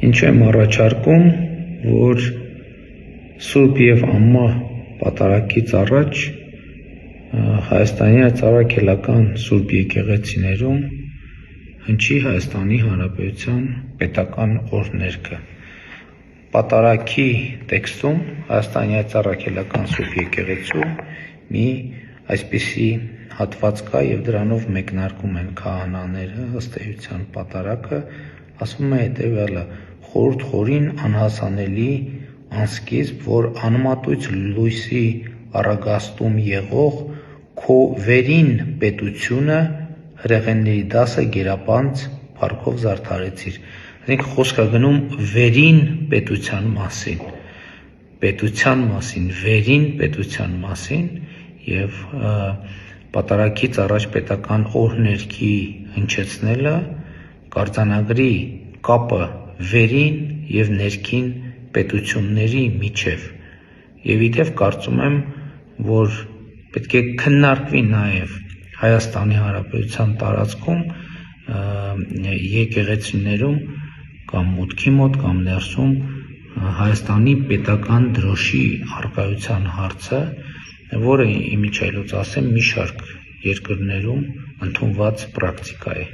Ինչու եմ առաջարկում, որ Սուրբ և Անմահ պատարագից առաջ Հայաստանի Արաքելական Սուրբ եկեղեցիներում հնչի Հայաստանի Հանրապետության պետական օրհներգը։ Պատարագի տեքստում Հայաստանի Արաքելական Սուրբ եկեղեցու մի այսպիսի հատված կա և դրանով մեկնարկում են քահանաները ըստ էության պատարագը, ասվում է հետևյալը. «Խորհուրդ խորին անհասանելի անսկիզբ, որ անմատույց լույսի առագաստում եղող քո վերին պետությունը հրեղենների դասը գերապանծ փառքով զարդարեցիր»։ Այսինքն խոսք է գնում վերին պետության մասին, վերին պետության մասին, և պատարագից առաջ պետական օրհներգի հնչեցնելը կարձանագրի կապը վերին և ներքին պետությունների միջև։ Եվ իթև կարծում եմ, որ պետք է քննարկվի նաև Հայաստանի Հանրապետության տարածքում եկեղեցիներում կամ մուտքի մոտ կամ ներսում Հայաստանի պետական դրոշի առկայության հարցը, որը իմիջիայլոց ասեմ մի շարք երկրներում ընդունված պրակտիկա է։